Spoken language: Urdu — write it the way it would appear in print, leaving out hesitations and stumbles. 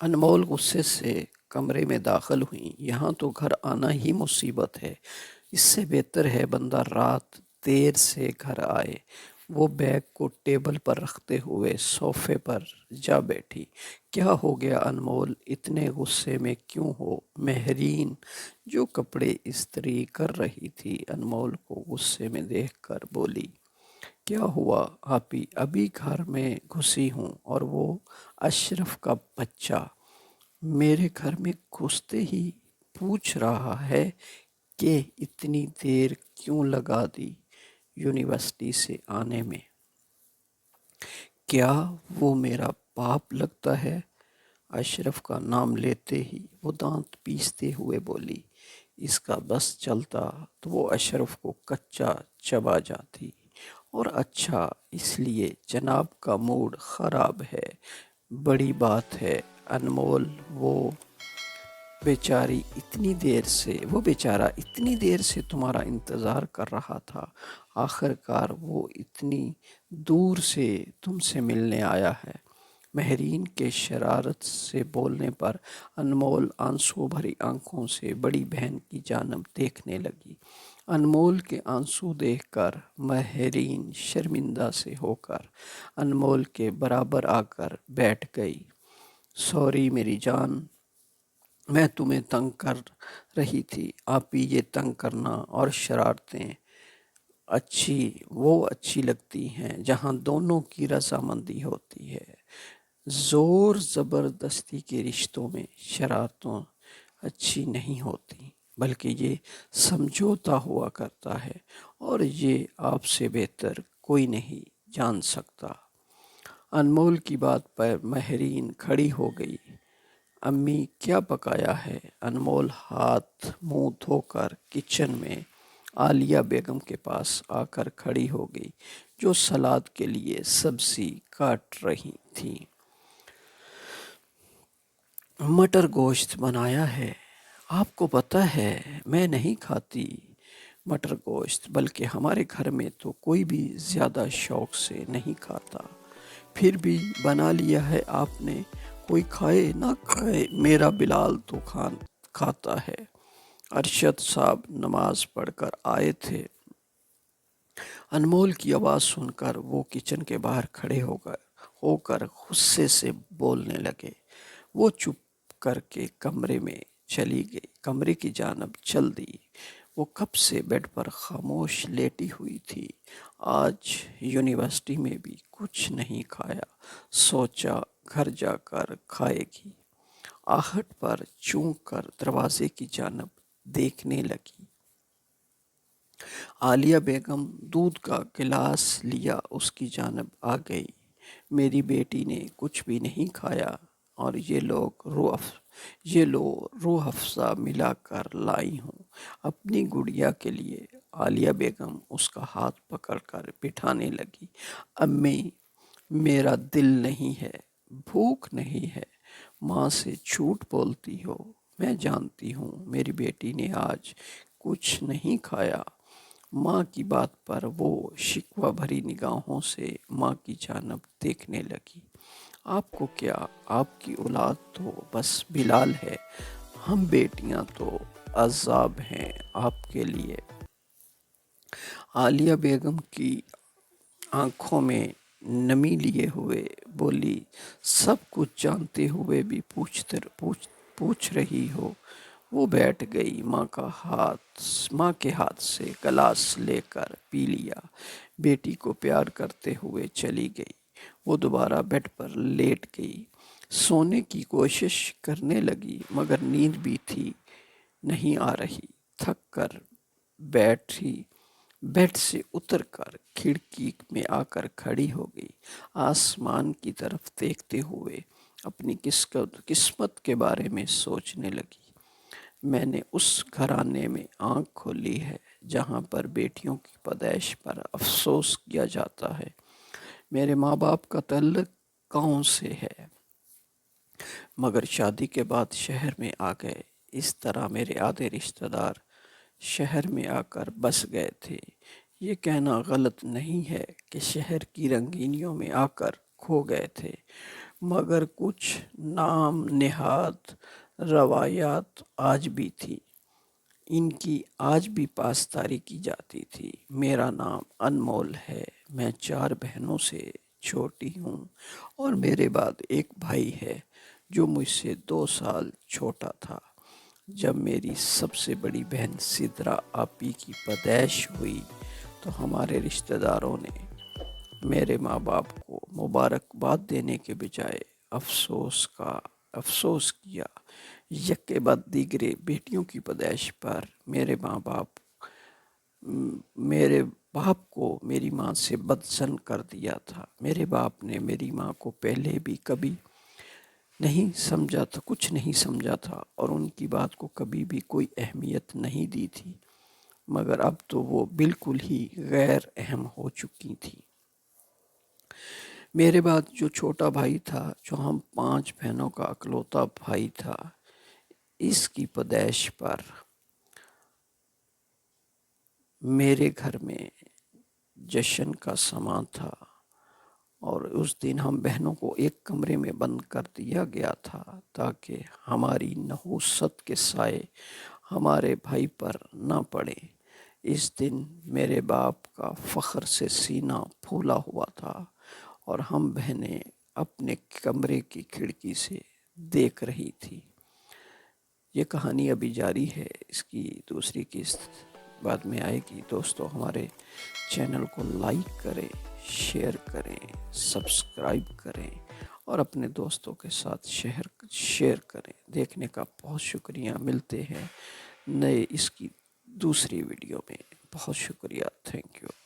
انمول غصے سے کمرے میں داخل ہوئیں۔ یہاں تو گھر آنا ہی مصیبت ہے، اس سے بہتر ہے بندہ رات دیر سے گھر آئے۔ وہ بیگ کو ٹیبل پر رکھتے ہوئے صوفے پر جا بیٹھی۔ کیا ہو گیا انمول، اتنے غصے میں کیوں ہو؟ مہرین جو کپڑے استری کر رہی تھی انمول کو غصے میں دیکھ کر بولی، کیا ہوا آپی؟ ابھی گھر میں گھسی ہوں اور وہ اشرف کا بچہ میرے گھر میں گھستے ہی پوچھ رہا ہے کہ اتنی دیر کیوں لگا دی یونیورسٹی سے آنے میں؟ کیا وہ میرا باپ لگتا ہے؟ اشرف کا نام لیتے ہی وہ دانت پیستے ہوئے بولی، اس کا بس چلتا تو وہ اشرف کو کچا چبا جاتی۔ اور اچھا، اس لیے جناب کا موڈ خراب ہے، بڑی بات ہے انمول۔ وہ بیچارہ اتنی دیر سے تمہارا انتظار کر رہا تھا، آخر کار وہ اتنی دور سے تم سے ملنے آیا ہے۔ مہرین کے شرارت سے بولنے پر انمول آنسو بھری آنکھوں سے بڑی بہن کی جانب دیکھنے لگی۔ انمول کے آنسو دیکھ کر مہرین شرمندہ سے ہو کر انمول کے برابر آ کر بیٹھ گئی۔ سوری میری جان، میں تمہیں تنگ کر رہی تھی۔ آپی، یہ تنگ کرنا اور شرارتیں اچھی لگتی ہیں جہاں دونوں کی رضامندی ہوتی ہے۔ زور زبردستی کے رشتوں میں شرارتوں اچھی نہیں ہوتی، بلکہ یہ سمجھوتا ہوا کرتا ہے، اور یہ آپ سے بہتر کوئی نہیں جان سکتا۔ انمول کی بات پر مہرین کھڑی ہو گئی۔ امی، کیا پکایا ہے؟ انمول ہاتھ منہ دھو کر کچن میں عالیہ بیگم کے پاس آ کر کھڑی ہو گئی، جو سلاد کے لیے سبزی کاٹ رہی تھیں۔ مٹر گوشت بنایا ہے۔ آپ کو پتہ ہے میں نہیں کھاتی مٹر گوشت، بلکہ ہمارے گھر میں تو کوئی بھی زیادہ شوق سے نہیں کھاتا، پھر بھی بنا لیا ہے آپ نے۔ کوئی کھائے نہ کھائے، میرا بلال تو کھاتا ہے۔ ارشد صاحب نماز پڑھ کر آئے تھے۔ انمول کی آواز سن کر وہ کچن کے باہر کھڑے ہو کر غصے سے بولنے لگے۔ وہ چپ کر کے کمرے کی جانب چل دی۔ وہ کب سے بیڈ پر خاموش لیٹی ہوئی تھی۔ آج یونیورسٹی میں بھی کچھ نہیں کھایا، سوچا گھر جا کر کھائے گی۔ آہٹ پر چونک کر دروازے کی جانب دیکھنے لگی۔ عالیہ بیگم دودھ کا گلاس لیا اس کی جانب آ گئی۔ میری بیٹی نے کچھ بھی نہیں کھایا، اور یہ لو روح افزا ملا کر لائی ہوں اپنی گڑیا کے لیے۔ عالیہ بیگم اس کا ہاتھ پکڑ کر بٹھانے لگی۔ امی، میرا دل نہیں ہے، بھوک نہیں ہے، ماں سے جھوٹ بولتی ہو، میں جانتی ہوں میری بیٹی نے آج کچھ نہیں کھایا۔ ماں کی بات پر وہ شکوہ بھری نگاہوں سے ماں کی جانب دیکھنے لگی۔ آپ کو کیا، آپ کی اولاد تو بس بلال ہے، ہم بیٹیاں تو عذاب ہیں آپ کے لیے۔ عالیہ بیگم کی آنکھوں میں نمی لیے ہوئے بولی، سب کچھ جانتے ہوئے بھی پوچھ رہی ہو؟ وہ بیٹھ گئی، ماں کے ہاتھ سے گلاس لے کر پی لیا، بیٹی کو پیار کرتے ہوئے چلی گئی۔ وہ دوبارہ بیڈ پر لیٹ گئی، سونے کی کوشش کرنے لگی، مگر نیند بھی نہیں آ رہی۔ تھک کر بیڈ سے اتر کر کھڑکی میں آ کر کھڑی ہو گئی، آسمان کی طرف دیکھتے ہوئے اپنی قسمت کے بارے میں سوچنے لگی۔ میں نے اس گھرانے میں آنکھ کھولی ہے جہاں پر بیٹیوں کی پیدائش پر افسوس کیا جاتا ہے۔ میرے ماں باپ کا تعلق گاؤں سے ہے، مگر شادی کے بعد شہر میں آ گئے۔ اس طرح میرے آدھے رشتہ دار شہر میں آ کر بس گئے تھے۔ یہ کہنا غلط نہیں ہے کہ شہر کی رنگینیوں میں آ کر کھو گئے تھے، مگر کچھ نام نہاد روایات آج بھی تھی، ان کی آج بھی پاسداری کی جاتی تھی۔ میرا نام انمول ہے، میں 4 بہنوں سے چھوٹی ہوں اور میرے بعد ایک بھائی ہے جو مجھ سے 2 سال چھوٹا تھا۔ جب میری سب سے بڑی بہن سدرا آپی کی پیدائش ہوئی تو ہمارے رشتہ داروں نے میرے ماں باپ کو مبارکباد دینے کے بجائے افسوس کیا۔ یکے بعد دیگرے بیٹیوں کی پیدائش پر میرے باپ کو میری ماں سے بدظن کر دیا تھا۔ میرے باپ نے میری ماں کو پہلے بھی کبھی نہیں سمجھا تھا، کچھ نہیں سمجھا تھا اور ان کی بات کو کبھی بھی کوئی اہمیت نہیں دی تھی، مگر اب تو وہ بالکل ہی غیر اہم ہو چکی تھی۔ میرے بعد جو چھوٹا بھائی تھا، جو ہم 5 بہنوں کا اکلوتا بھائی تھا، اس کی پیدائش پر میرے گھر میں جشن کا سماں تھا اور اس دن ہم بہنوں کو ایک کمرے میں بند کر دیا گیا تھا تاکہ ہماری نحوست کے سائے ہمارے بھائی پر نہ پڑے۔ اس دن میرے باپ کا فخر سے سینہ پھولا ہوا تھا اور ہم بہنیں اپنے کمرے کی کھڑکی سے دیکھ رہی تھی۔ یہ کہانی ابھی جاری ہے، اس کی دوسری قسط بعد میں آئے گی۔ دوستو، ہمارے چینل کو لائک کریں، شیئر کریں، سبسکرائب کریں اور اپنے دوستوں کے ساتھ شیئر کریں۔ دیکھنے کا بہت شکریہ۔ ملتے ہیں اس کی دوسری ویڈیو میں۔ بہت شکریہ۔ Thank you.